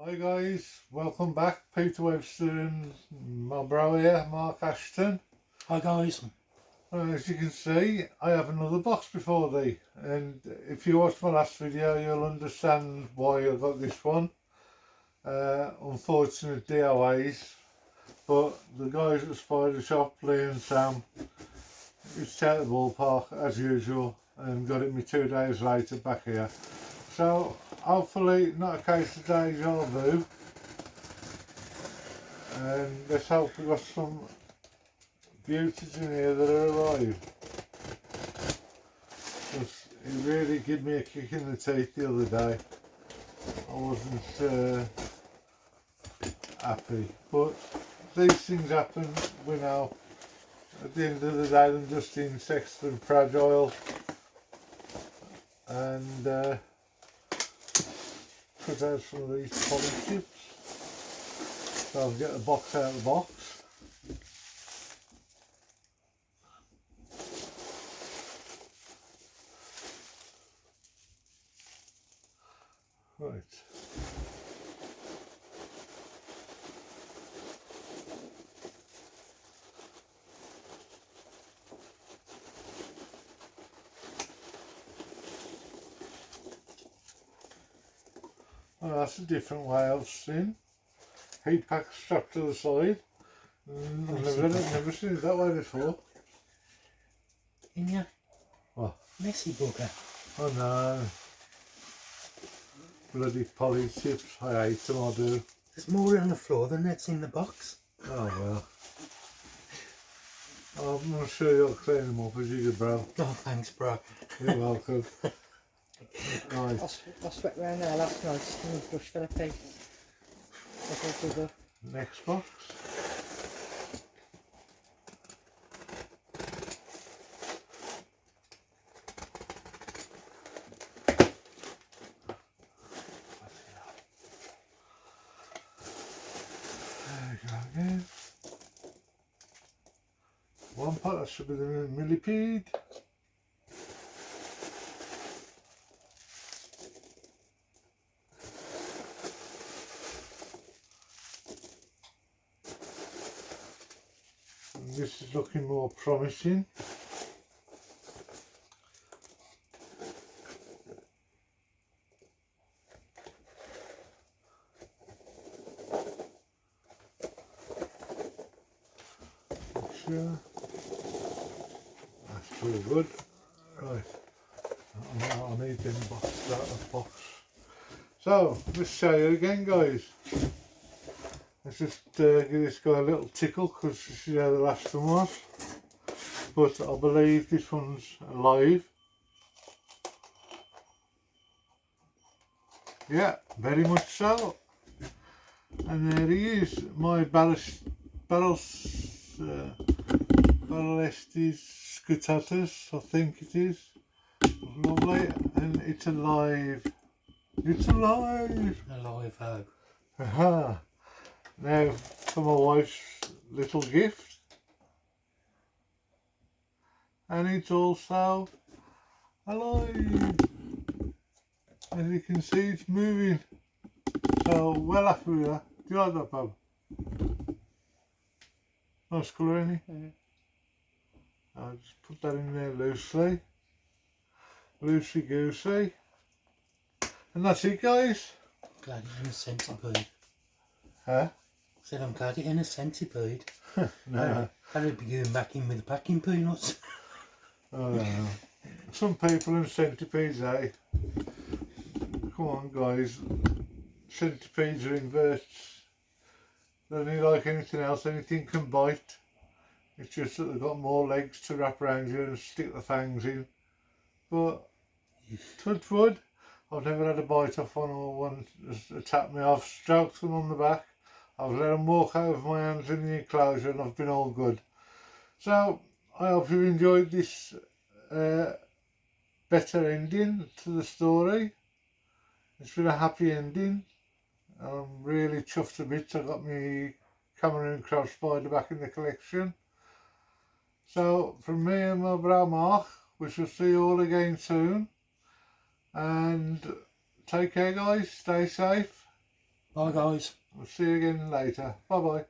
Hi guys, welcome back. Peter Webster and my bro here, Mark Ashton. Hi guys. As you can see, I have another box before thee, and if you watched my last video you'll understand why I got this one. Unfortunate DOAs, but the guys at the Spider Shop, Lee and Sam, it's out of the ballpark as usual, and got it me 2 days later back here. So hopefully not a case of deja vu. And let's hope we've got some beauties in here that are alive. Because it really gave me a kick in the teeth the other day. I wasn't happy, but these things happen, we know. At the end of the day they're just insects and fragile. And cut out some of these pollen chips. So I'll get the box out of the box. Right. Well, that's a different way of sin. Heat pack strapped to the side. I've never seen it that way before. In ya? What? Messy bugger. Oh no. Bloody poly chips. I hate them, I do. There's more on the floor than that's in the box. Oh well. I'm sure you'll clean them up as you go, bro. Oh, thanks, bro. You're welcome. Right. I swept around there last night and the brush fell a piece. Next box. There we go again. One pot, that should be the millipede. And this is looking more promising. Sure. That's pretty good. Right. I need them boxed out of the box. So, let's show you again, guys. Let's just give this guy a little tickle because this is how the last one was. But I believe this one's alive. Yeah, very much so. And there he is, my Barrelestes scutatus, I think it is. Lovely, and it's alive. It's alive! Alive, oh. Aha! Now for my wife's little gift. And it's also alive. As you can see, it's moving. So well happy with that. Do you like that, Bob? Nice colour, ain't it? Mm. I'll just put that in there loosely. Loosey goosey. And that's it, guys. Glad it ain't a centipede. Huh? Said I'm glad it ain't a centipede. No. I'd be going back in with the packing peanuts. Oh, no. Some people and centipedes, eh? Come on, guys. Centipedes are inverts. They're not like anything else. Anything can bite. It's just that they've got more legs to wrap around you and stick the fangs in. But touch wood, I've never had a bite off one or one has attacked me. I've stroked them on the back. I've let them walk out of my hands in the enclosure and I've been all good. So I hope you've enjoyed this better ending to the story. It's been a happy ending. I'm really chuffed to bits. I got my Cameroon Crab Spider back in the collection. So from me and my bro Mark, we shall see you all again soon. And take care, guys. Stay safe. Bye guys. We'll see you again later. Bye bye.